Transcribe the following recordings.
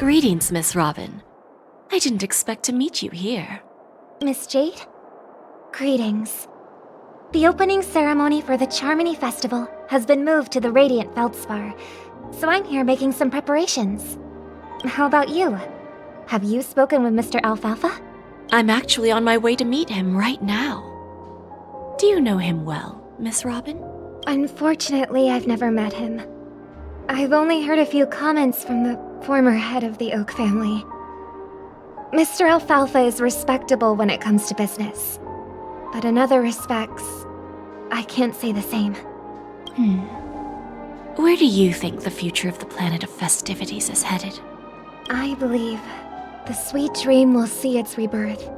Greetings, Miss Robin. I didn't expect to meet you here. Miss Jade? Greetings. The opening ceremony for the Charmony Festival has been moved to the Radiant Feldspar, so I'm here making some preparations. How about you? Have you spoken with Mr. Alfalfa? I'm actually on my way to meet him right now. Do you know him well, Miss Robin? Unfortunately, I've never met him. I've only heard a few comments from the former head of the Oak family. Mr. Alfalfa is respectable when it comes to business, but in other respects, I can't say the same. Where do you think the future of the planet of festivities is headed? I believe the sweet dream will see its rebirth.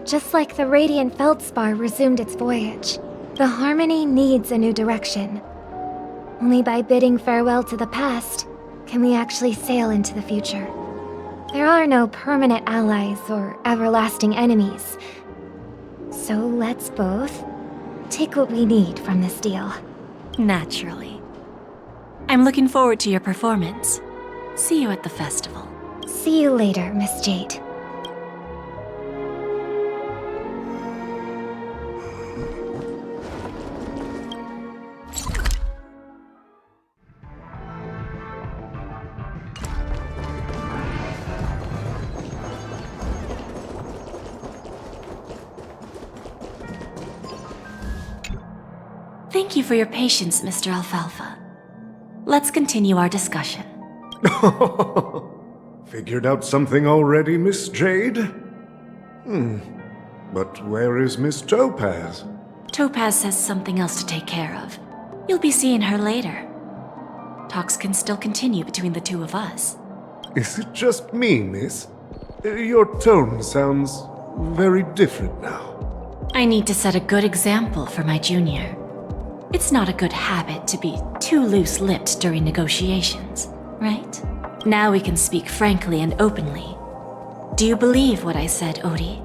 Just like the Radiant Feldspar resumed its voyage, the Harmony needs a new direction. Only by bidding farewell to the past can we actually sail into the future. There are no permanent allies or everlasting enemies. So let's both take what we need from this deal. Naturally. I'm looking forward to your performance. See you at the festival. See you later, Miss Jade. Thank you for your patience, Mr. Alfalfa. Let's continue our discussion. Figured out something already, Miss Jade? But where is Miss Topaz? Topaz has something else to take care of. You'll be seeing her later. Talks can still continue between the two of us. Is it just me, miss? Your tone sounds very different now. I need to set a good example for my junior. It's not a good habit to be too loose-lipped during negotiations, right? Now we can speak frankly and openly. Do you believe what I said, Oti?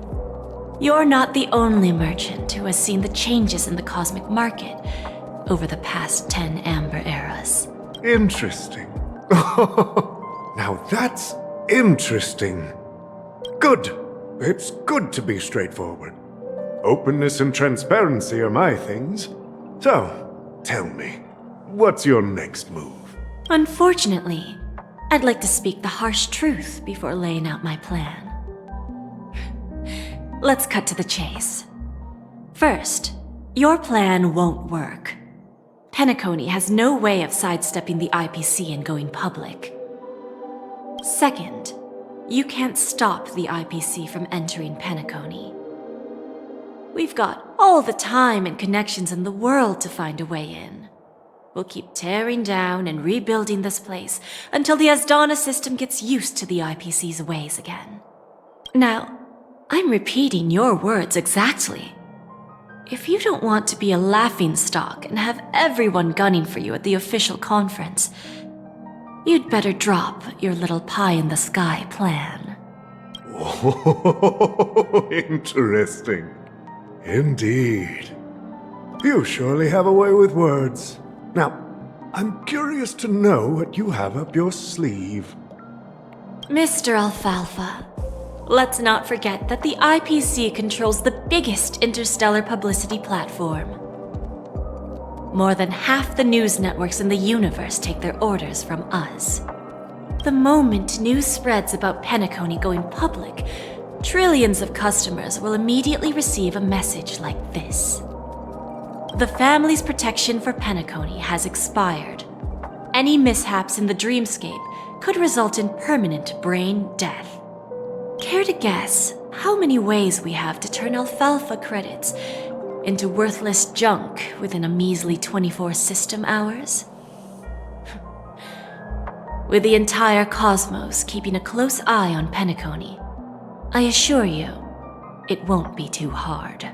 You're not the only merchant who has seen the changes in the cosmic market over the past 10 Amber Eras. Interesting. Now that's interesting. Good. It's good to be straightforward. Openness and transparency are my things. So, tell me, what's your next move? Unfortunately, I'd like to speak the harsh truth before laying out my plan. Let's cut to the chase. First, your plan won't work. Penacony has no way of sidestepping the IPC and going public. Second, you can't stop the IPC from entering Penacony. We've got all the time and connections in the world to find a way in. We'll keep tearing down and rebuilding this place until the Asdana system gets used to the IPC's ways again. Now, I'm repeating your words exactly. If you don't want to be a laughingstock and have everyone gunning for you at the official conference, you'd better drop your little pie-in-the-sky plan. Oh, interesting. Indeed. You surely have a way with words. Now, I'm curious to know what you have up your sleeve. Mr. Alfalfa, let's not forget that the IPC controls the biggest interstellar publicity platform. More than half the news networks in the universe take their orders from us. The moment news spreads about Penacony going public, trillions of customers will immediately receive a message like this. The family's protection for Penacony has expired. Any mishaps in the dreamscape could result in permanent brain death. Care to guess how many ways we have to turn alfalfa credits into worthless junk within a measly 24 system hours? With the entire cosmos keeping a close eye on Penacony, I assure you, it won't be too hard.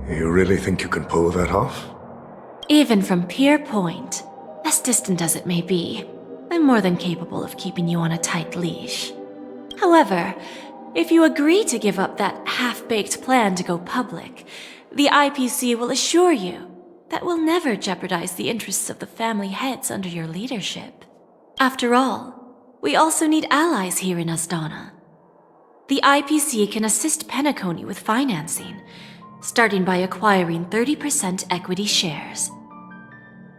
You really think you can pull that off? Even from Pier Point, as distant as it may be, I'm more than capable of keeping you on a tight leash. However, if you agree to give up that half-baked plan to go public, the IPC will assure you that we'll never jeopardize the interests of the family heads under your leadership. After all, We also need allies here in Astana. The IPC can assist Penacony with financing, starting by acquiring 30% equity shares.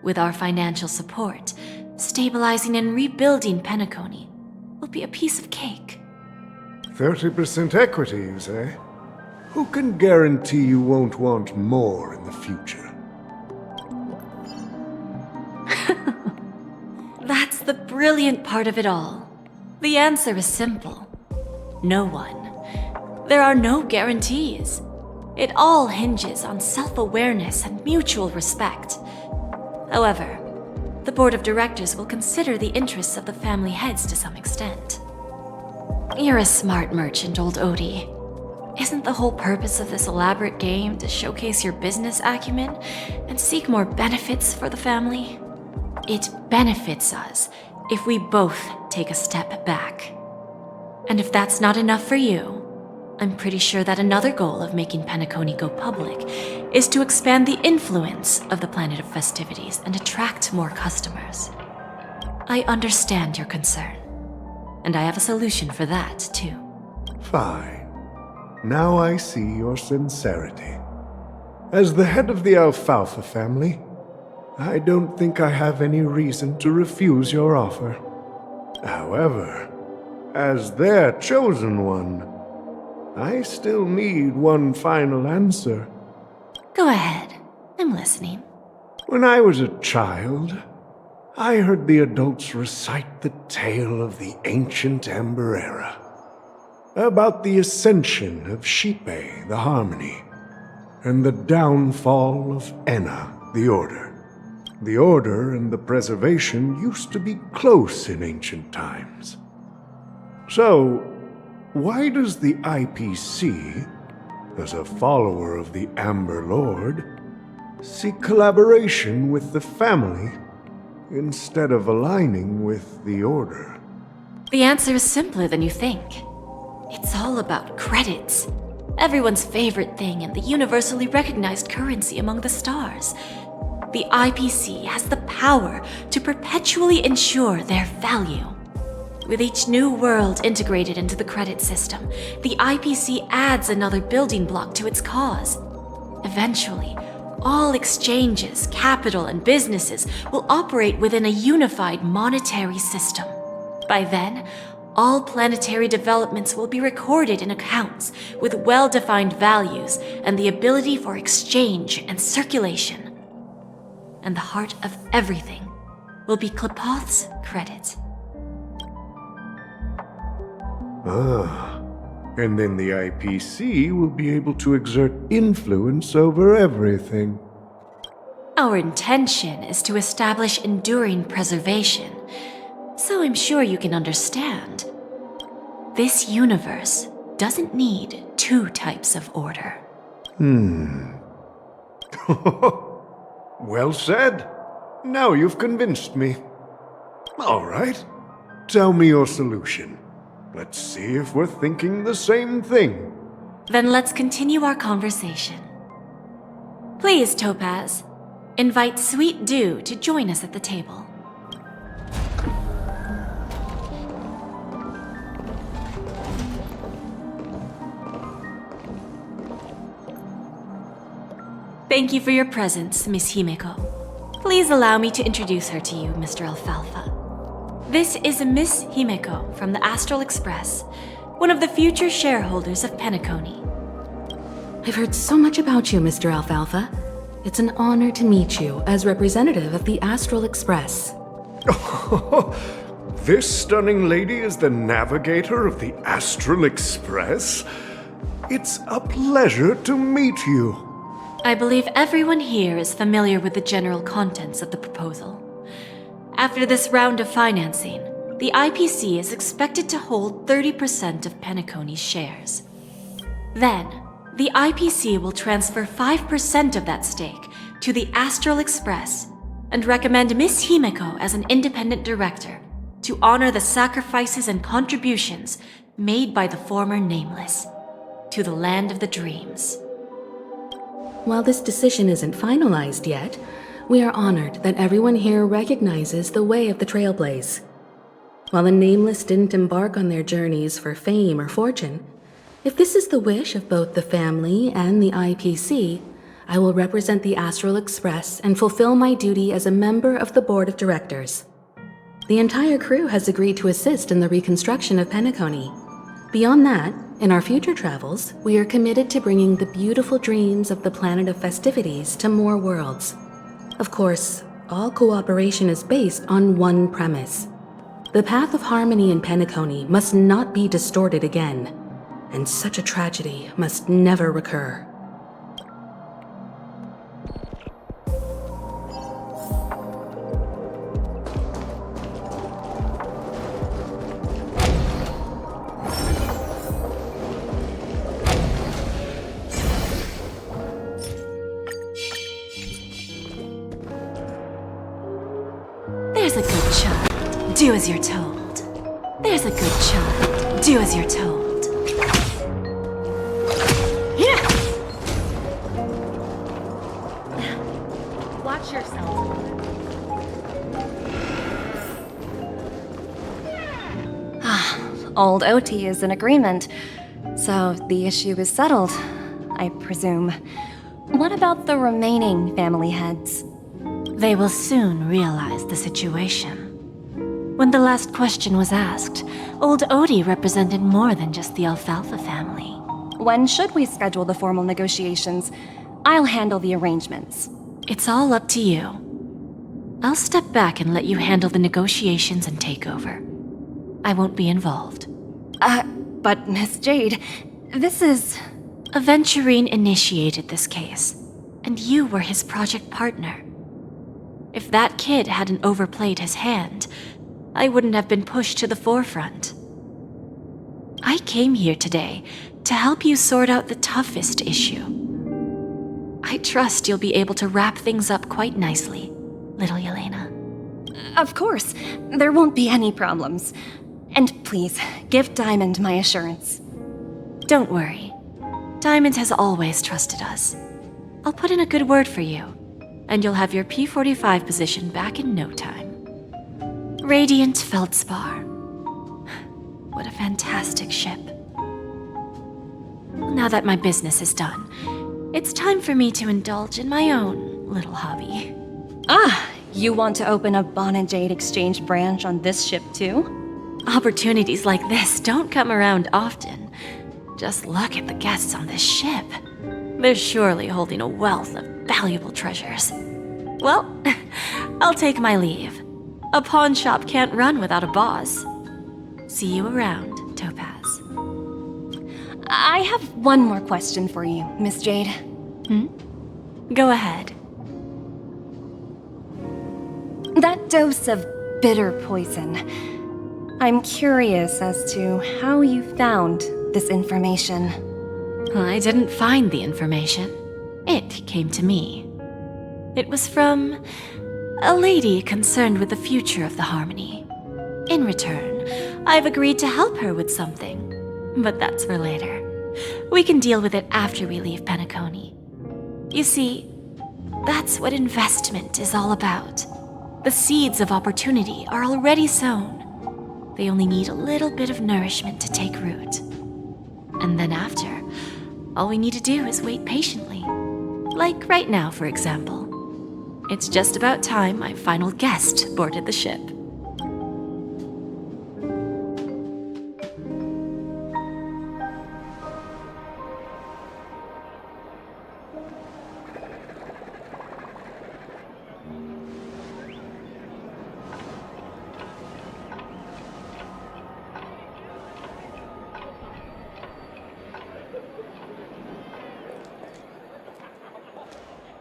With our financial support, stabilizing and rebuilding Penacony will be a piece of cake. 30% equity, you say? Who can guarantee you won't want more in the future? That's the brilliant part of it all. The answer is simple. No one. There are no guarantees. It all hinges on self-awareness and mutual respect. However, the board of directors will consider the interests of the family heads to some extent. You're a smart merchant, old Oti. Isn't the whole purpose of this elaborate game to showcase your business acumen and seek more benefits for the family? It benefits us if we both take a step back. And if that's not enough for you, I'm pretty sure that another goal of making Penacony go public is to expand the influence of the Planet of Festivities and attract more customers. I understand your concern, and I have a solution for that, too. Fine. Now I see your sincerity. As the head of the Alfalfa family, I don't think I have any reason to refuse your offer. However, as their chosen one, I still need one final answer. Go ahead. I'm listening. When I was a child, I heard the adults recite the tale of the ancient Ember Era, about the ascension of Shipe, the Harmony, and the downfall of Enna, the Order. The Order and the Preservation used to be close in ancient times. So, why does the IPC, as a follower of the Amber Lord, seek collaboration with the family instead of aligning with the Order? The answer is simpler than you think. It's all about credits. Everyone's favorite thing and the universally recognized currency among the stars. The IPC has the power to perpetually ensure their value. With each new world integrated into the credit system, the IPC adds another building block to its cause. Eventually, all exchanges, capital, and businesses will operate within a unified monetary system. By then, all planetary developments will be recorded in accounts with well-defined values and the ability for exchange and circulation. And the heart of everything will be Klepoth's credit. Ah, and then the IPC will be able to exert influence over everything. Our intention is to establish enduring preservation, so I'm sure you can understand. This universe doesn't need two types of order. Well said. Now you've convinced me. All right. Tell me your solution. Let's see if we're thinking the same thing. Then let's continue our conversation. Please, Topaz, invite Sweet Dew to join us at the table. Thank you for your presence, Miss Himeko. Please allow me to introduce her to you, Mr. Alfalfa. This is Miss Himeko from the Astral Express, one of the future shareholders of Penacony. I've heard so much about you, Mr. Alfalfa. It's an honor to meet you as representative of the Astral Express. This stunning lady is the navigator of the Astral Express? It's a pleasure to meet you. I believe everyone here is familiar with the general contents of the proposal. After this round of financing, the IPC is expected to hold 30% of Penacony's shares. Then, the IPC will transfer 5% of that stake to the Astral Express and recommend Miss Himeko as an independent director to honor the sacrifices and contributions made by the former Nameless to the land of the dreams. While this decision isn't finalized yet, we are honored that everyone here recognizes the way of the Trailblaze. While the nameless didn't embark on their journeys for fame or fortune, if this is the wish of both the family and the IPC, I will represent the Astral Express and fulfill my duty as a member of the board of directors. The entire crew has agreed to assist in the reconstruction of Penacony. Beyond that, in our future travels, we are committed to bringing the beautiful dreams of the planet of festivities to more worlds. Of course, all cooperation is based on one premise. The path of harmony in Penacony must not be distorted again, and such a tragedy must never recur. There's a good child. Do as you're told. There's a good child. Do as you're told. Watch yourself. Old Oti is in agreement, so the issue is settled, I presume. What about the remaining family heads? They will soon realize the situation. When the last question was asked, old Oti represented more than just the Alfalfa family. When should we schedule the formal negotiations? I'll handle the arrangements. It's all up to you. I'll step back and let you handle the negotiations and takeover. I won't be involved. But Miss Jade, this is... Aventurine initiated this case, and you were his project partner. If that kid hadn't overplayed his hand, I wouldn't have been pushed to the forefront. I came here today to help you sort out the toughest issue. I trust you'll be able to wrap things up quite nicely, little Yelena. Of course, there won't be any problems. And please, give Diamond my assurance. Don't worry. Diamond has always trusted us. I'll put in a good word for you, and you'll have your P-45 position back in no time. Radiant Feldspar. What a fantastic ship. Now that my business is done, it's time for me to indulge in my own little hobby. You want to open a Bon and Jade exchange branch on this ship too? Opportunities like this don't come around often. Just look at the guests on this ship. They're surely holding a wealth of valuable treasures. Well, I'll take my leave. A pawn shop can't run without a boss. See you around, Topaz. I have one more question for you, Miss Jade. Go ahead. That dose of bitter poison. I'm curious as to how you found this information. I didn't find the information. It came to me. It was from a lady concerned with the future of the Harmony. In return, I've agreed to help her with something. But that's for later. We can deal with it after we leave Penacony. You see, that's what investment is all about. The seeds of opportunity are already sown. They only need a little bit of nourishment to take root. And then after, all we need to do is wait patiently. Like right now, for example. It's just about time my final guest boarded the ship.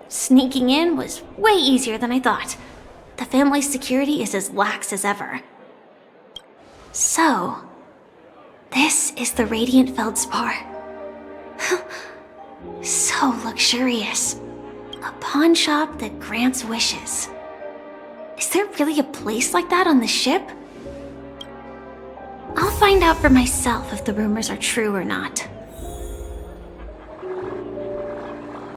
Sneaking in was way easier than I thought. The family's security is as lax as ever. So, this is the Radiant Feldspar. So luxurious. A pawn shop that grants wishes. Is there really a place like that on the ship? I'll find out for myself if the rumors are true or not.